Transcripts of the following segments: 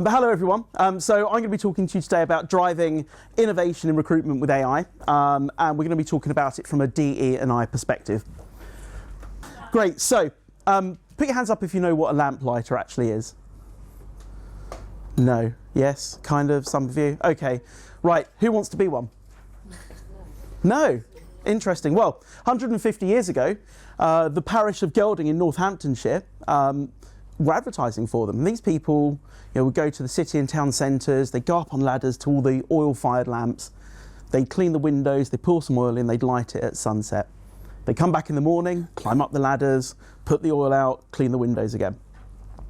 But hello everyone. So I'm going to be talking to you today about driving innovation in recruitment with AI, and we're going to be talking about it from a DE and I perspective. Great, so put your hands up if you know what a lamplighter actually is. No, yes, kind of, some of you. Okay, right, who wants to be one? No, interesting. Well, 150 years ago, the parish of Gelding in Northamptonshire were advertising for them. And these people would go to the city and town centres, they'd go up on ladders to all the oil-fired lamps, they'd clean the windows, they'd pour some oil in, they'd light it at sunset. They'd come back in the morning, climb up the ladders, put the oil out, clean the windows again.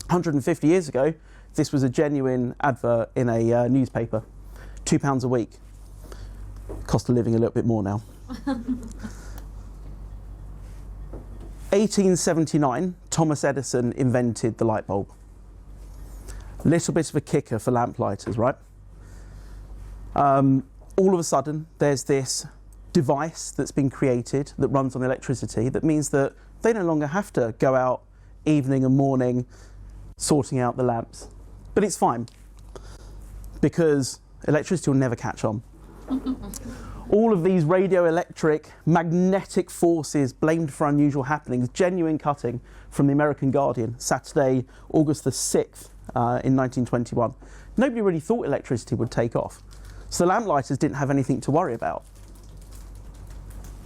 150 years ago, this was a genuine advert in a newspaper. £2 a week. Cost of living a little bit more now. 1879, Thomas Edison invented the light bulb. Little bit of a kicker for lamplighters, right? All of a sudden, there's this device that's been created that runs on electricity that means that they no longer have to go out evening and morning sorting out the lamps. But it's fine, because electricity will never catch on. All of these radioelectric magnetic forces blamed for unusual happenings, genuine cutting from the American Guardian, Saturday, August the 6th in 1921. Nobody really thought electricity would take off. So the lamplighters didn't have anything to worry about.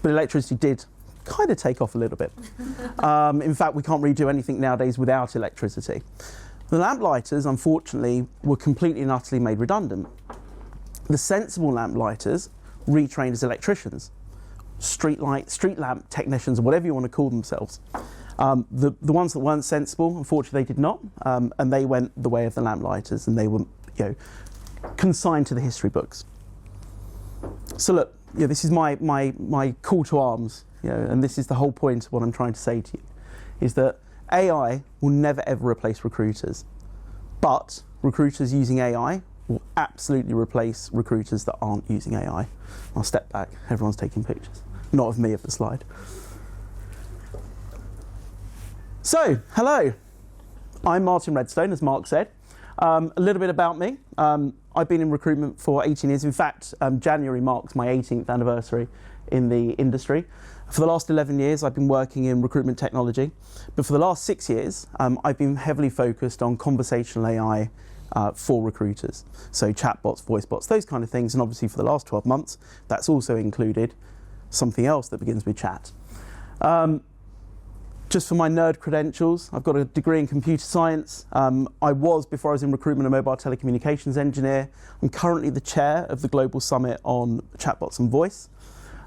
But electricity did kind of take off a little bit. In fact, we can't really do anything nowadays without electricity. The lamplighters, unfortunately, were completely and utterly made redundant. The sensible lamplighters retrained as electricians, street lamp technicians, or whatever you want to call themselves. The ones that weren't sensible, unfortunately, they did not, and they went the way of the lamplighters, and they were, consigned to the history books. So look, this is my call to arms, and this is the whole point of what I'm trying to say to you, is that AI will never ever replace recruiters, but recruiters using AI will absolutely replace recruiters that aren't using AI. I'll step back, everyone's taking pictures. Not of me, of the slide. So, hello. I'm Martin Redstone, as Mark said. A little bit about me. I've been in recruitment for 18 years. In fact, January marks my 18th anniversary in the industry. For the last 11 years, I've been working in recruitment technology. But for the last 6 years, I've been heavily focused on conversational AI for recruiters. So chatbots, voice bots, those kind of things. And obviously for the last 12 months, that's also included something else that begins with chat. Just for my nerd credentials, I've got a degree in computer science. Before I was in recruitment, a mobile telecommunications engineer. I'm currently the chair of the Global Summit on Chatbots and Voice.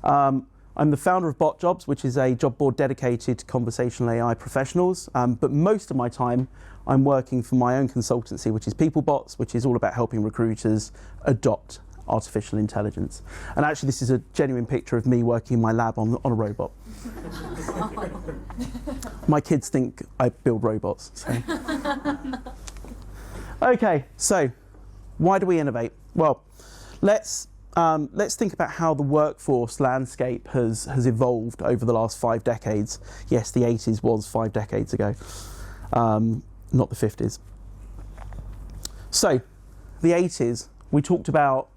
I'm the founder of Bot Jobs, which is a job board dedicated to conversational AI professionals. But most of my time, I'm working for my own consultancy, which is PeopleBots, which is all about helping recruiters adopt artificial intelligence. And actually, this is a genuine picture of me working in my lab on a robot. My kids think I build robots. So. Okay, so why do we innovate? Well, let's think about how the workforce landscape has evolved over the last 5 decades. Yes, the 80s was 5 decades ago, not the 50s. So, the 80s, we talked about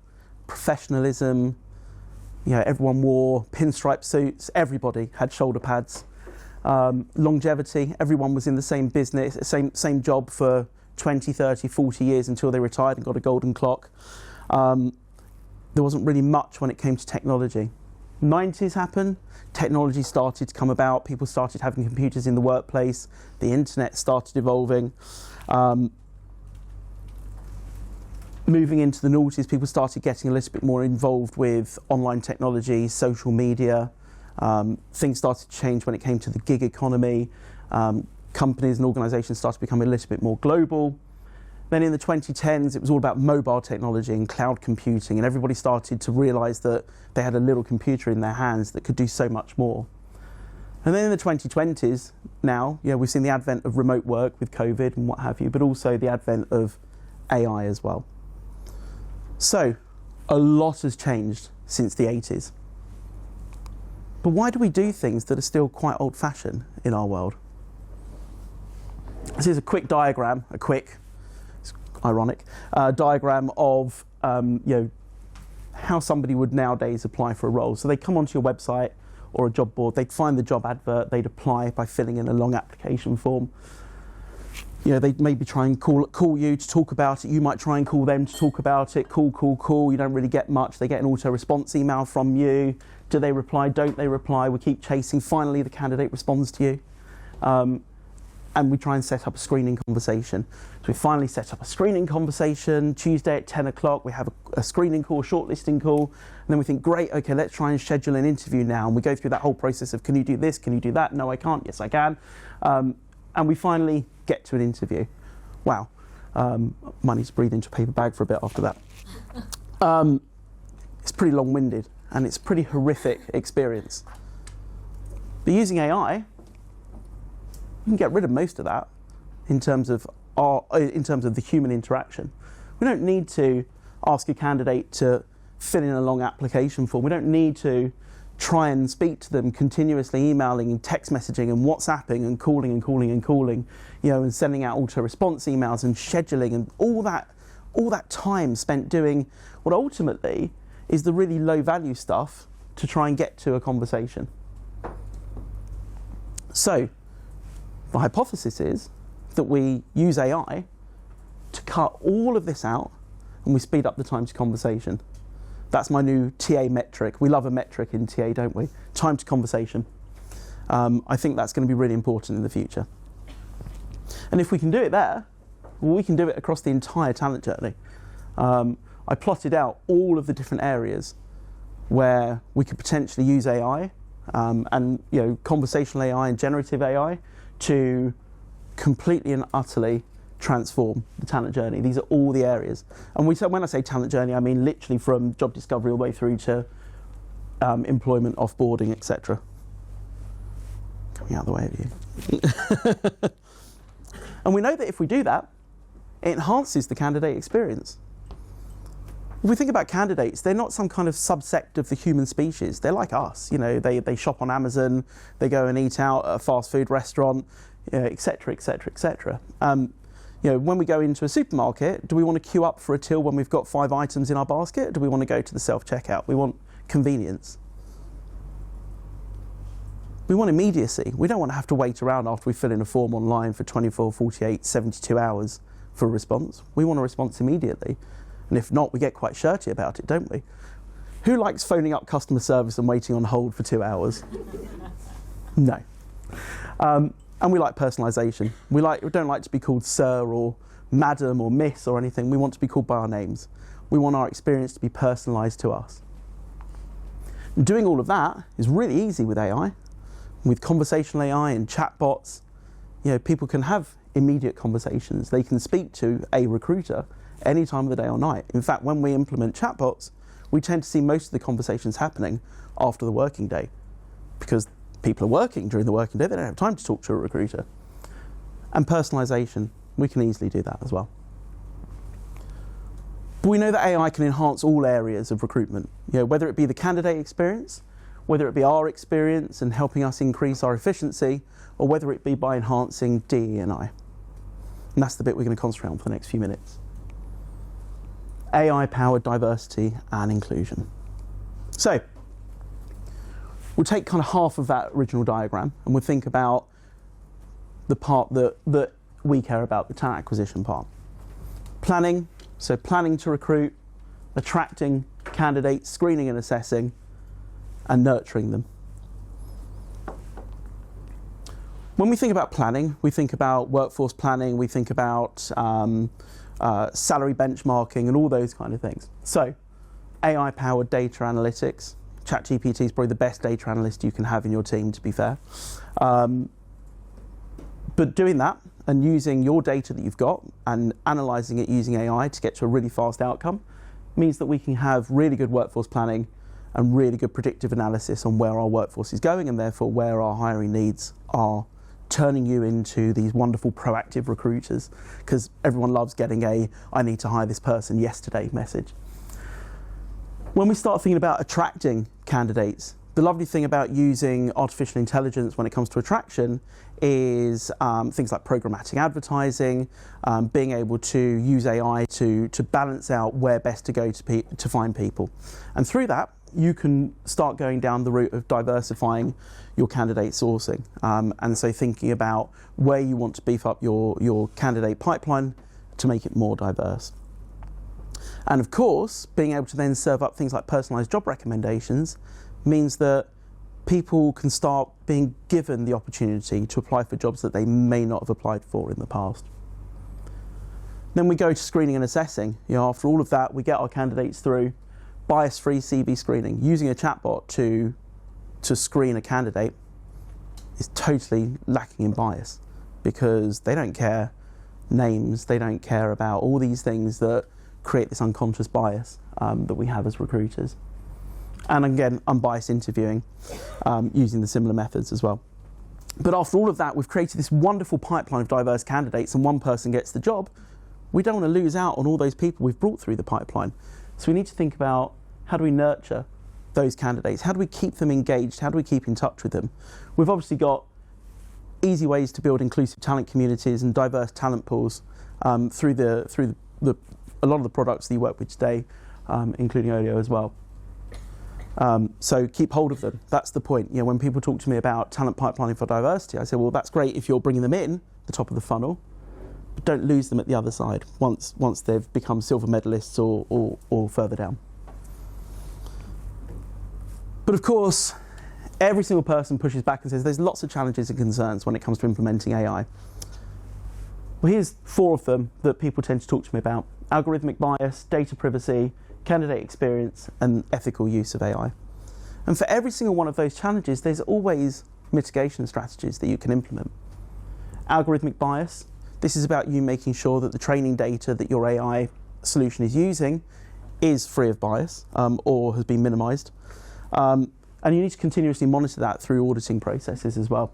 professionalism. Everyone wore pinstripe suits. Everybody had shoulder pads. Longevity. Everyone was in the same business, same job for 20, 30, 40 years until they retired and got a golden clock. There wasn't really much when it came to technology. 90s happened, technology started to come about, people started having computers in the workplace, the internet started evolving. Moving into the noughties, people started getting a little bit more involved with online technology, social media. Things started to change when it came to the gig economy. Companies and organisations started becoming a little bit more global. Then in the 2010s, it was all about mobile technology and cloud computing, and everybody started to realise that they had a little computer in their hands that could do so much more. And then in the 2020s, now, we've seen the advent of remote work with COVID and what have you, but also the advent of AI as well. So, a lot has changed since the 80s. But why do we do things that are still quite old-fashioned in our world? This is a quick diagram, ironic, diagram of how somebody would nowadays apply for a role. So they come onto your website or a job board, they'd find the job advert, they'd apply by filling in a long application form. They'd maybe try and call you to talk about it. You might try and call them to talk about it. Call. You don't really get much. They get an auto-response email from you. Do they reply? Don't they reply? We keep chasing. Finally, the candidate responds to you. And we try and set up a screening conversation. So we finally set up a screening conversation. Tuesday at 10 o'clock, we have a screening call, shortlisting call. And then we think, great, okay, let's try and schedule an interview now. And we go through that whole process of, can you do this? Can you do that? No, I can't. Yes, I can. And we finally get to an interview. Wow. Might need to breathe into a paper bag for a bit after that. It's pretty long-winded and it's a pretty horrific experience. But using AI, you can get rid of most of that in terms of the human interaction. We don't need to ask a candidate to fill in a long application form. We don't need to try and speak to them continuously, emailing and text messaging and WhatsApping and calling, and sending out auto-response emails and scheduling and all that time spent doing what ultimately is the really low-value stuff to try and get to a conversation. So, the hypothesis is that we use AI to cut all of this out and we speed up the time to conversation. That's my new TA metric. We love a metric in TA, don't we? Time to conversation. I think that's going to be really important in the future. And if we can do it there, well, we can do it across the entire talent journey. I plotted out all of the different areas where we could potentially use AI and conversational AI and generative AI to completely and utterly transform the talent journey. These are all the areas. And when I say talent journey, I mean literally from job discovery all the way through to employment, offboarding, etc. Coming out of the way of you. And we know that if we do that, it enhances the candidate experience. If we think about candidates, they're not some kind of subsect of the human species. They're like us. They shop on Amazon, they go and eat out at a fast food restaurant, etc., etc., etc. When we go into a supermarket, do we want to queue up for a till when we've got 5 items in our basket? Do we want to go to the self-checkout? We want convenience. We want immediacy. We don't want to have to wait around after we fill in a form online for 24, 48, 72 hours for a response. We want a response immediately. And if not, we get quite shirty about it, don't we? Who likes phoning up customer service and waiting on hold for 2 hours? No. And we like personalisation. We don't like to be called sir or madam or miss or anything. We want to be called by our names. We want our experience to be personalised to us. And doing all of that is really easy with AI. With conversational AI and chatbots, people can have immediate conversations. They can speak to a recruiter any time of the day or night. In fact, when we implement chatbots, we tend to see most of the conversations happening after the working day because people are working during the working day. They don't have time to talk to a recruiter. And personalisation, we can easily do that as well. But we know that AI can enhance all areas of recruitment, whether it be the candidate experience, whether it be our experience and helping us increase our efficiency, or whether it be by enhancing DE&I. And that's the bit we're going to concentrate on for the next few minutes. AI-powered diversity and inclusion. So, we'll take kind of half of that original diagram and we'll think about the part that we care about, the talent acquisition part. Planning, so planning to recruit, attracting candidates, screening and assessing, and nurturing them. When we think about planning, we think about workforce planning, we think about salary benchmarking and all those kind of things. So, AI-powered data analytics. ChatGPT is probably the best data analyst you can have in your team, to be fair. But doing that and using your data that you've got and analysing it using AI to get to a really fast outcome means that we can have really good workforce planning and really good predictive analysis on where our workforce is going and therefore where our hiring needs are, turning you into these wonderful proactive recruiters, because everyone loves getting a "I need to hire this person yesterday" message. When we start thinking about attracting candidates the lovely thing about using artificial intelligence when it comes to attraction is things like programmatic advertising, being able to use AI to balance out where best to go to find people. And through that, you can start going down the route of diversifying your candidate sourcing. And so thinking about where you want to beef up your candidate pipeline to make it more diverse. And of course, being able to then serve up things like personalized job recommendations means that people can start being given the opportunity to apply for jobs that they may not have applied for in the past. Then we go to screening and assessing. After all of that, we get our candidates through bias-free CV screening. Using a chatbot to screen a candidate is totally lacking in bias, because they don't care names, they don't care about all these things that create this unconscious bias that we have as recruiters. And again, unbiased interviewing using the similar methods as well. But after all of that, we've created this wonderful pipeline of diverse candidates, and one person gets the job. We don't want to lose out on all those people we've brought through the pipeline. So we need to think about, how do we nurture those candidates? How do we keep them engaged? How do we keep in touch with them? We've obviously got easy ways to build inclusive talent communities and diverse talent pools through a lot of the products that you work with today, including Olio as well. So keep hold of them. That's the point. When people talk to me about talent pipelining for diversity, I say, well, that's great if you're bringing them in the top of the funnel, but don't lose them at the other side once they've become silver medalists or further down. But of course, every single person pushes back and says there's lots of challenges and concerns when it comes to implementing AI. Well, here's 4 of them that people tend to talk to me about: algorithmic bias, data privacy, candidate experience, and ethical use of AI. And for every single one of those challenges, there's always mitigation strategies that you can implement. Algorithmic bias, this is about you making sure that the training data that your AI solution is using is free of bias or has been minimized. And you need to continuously monitor that through auditing processes as well.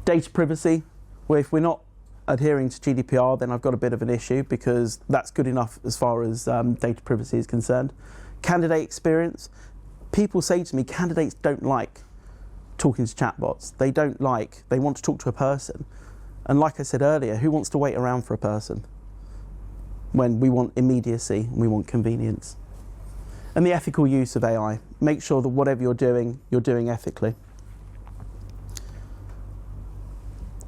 Data privacy, well, if we're not adhering to GDPR, then I've got a bit of an issue, because that's good enough as far as data privacy is concerned. Candidate experience, people say to me, candidates don't like talking to chatbots. They want to talk to a person. And like I said earlier, who wants to wait around for a person when we want immediacy and we want convenience? And the ethical use of AI. Make sure that whatever you're doing ethically.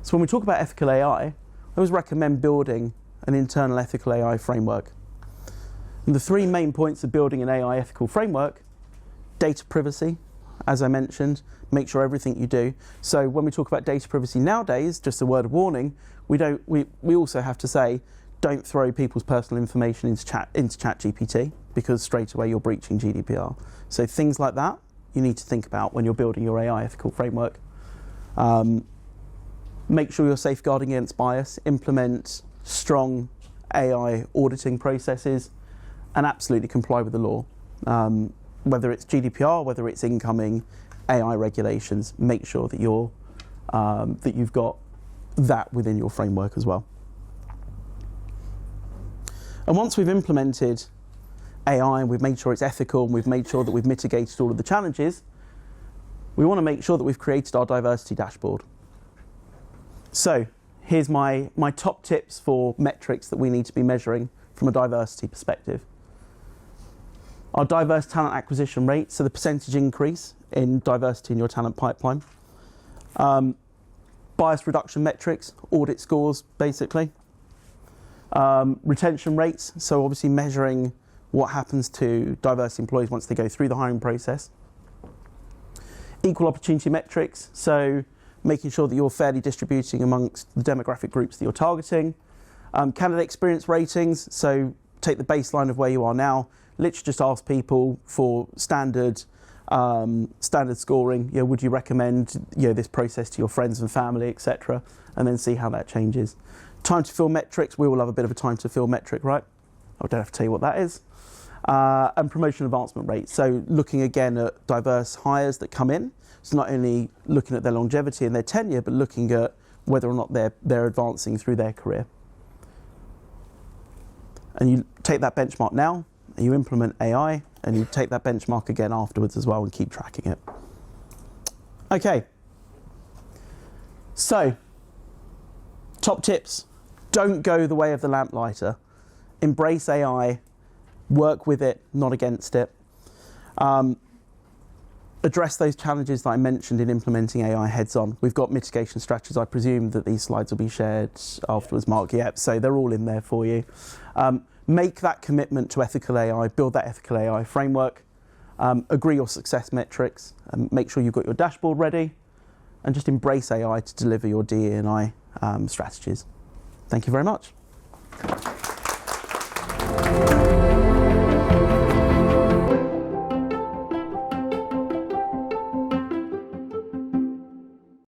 So when we talk about ethical AI, I always recommend building an internal ethical AI framework. And the 3 main points of building an AI ethical framework: data privacy, as I mentioned, make sure everything you do. So when we talk about data privacy nowadays, just a word of warning, we also have to say, don't throw people's personal information into ChatGPT, because straight away you're breaching GDPR. So things like that you need to think about when you're building your AI ethical framework. Make sure you're safeguarding against bias, implement strong AI auditing processes, and absolutely comply with the law. Whether it's GDPR, whether it's incoming AI regulations, make sure that you've got that within your framework as well. And once we've implemented AI and we've made sure it's ethical and we've made sure that we've mitigated all of the challenges, we want to make sure that we've created our diversity dashboard. So here's my top tips for metrics that we need to be measuring from a diversity perspective. Our diverse talent acquisition rate, so the percentage increase in diversity in your talent pipeline. Bias reduction metrics, audit scores, basically. Retention rates, so obviously measuring what happens to diverse employees once they go through the hiring process. Equal opportunity metrics, so making sure that you're fairly distributing amongst the demographic groups that you're targeting. Candidate experience ratings, so take the baseline of where you are now, literally just ask people for standard scoring. Would you recommend this process to your friends and family, etc., and then see how that changes. Time to fill metrics, we all have a bit of a time to fill metric, right? I don't have to tell you what that is. And promotion advancement rate, so looking again at diverse hires that come in. So not only looking at their longevity and their tenure, but looking at whether or not they're advancing through their career. And you take that benchmark now, you implement AI, and you take that benchmark again afterwards as well and keep tracking it. Okay, so top tips. Don't go the way of the lamplighter. Embrace AI, work with it, not against it. Address those challenges that I mentioned in implementing AI heads on. We've got mitigation strategies. I presume that these slides will be shared afterwards, Mark. Yep, so they're all in there for you. Make that commitment to ethical AI, build that ethical AI framework, agree your success metrics, and make sure you've got your dashboard ready, and just embrace AI to deliver your DE&I strategies. Thank you very much.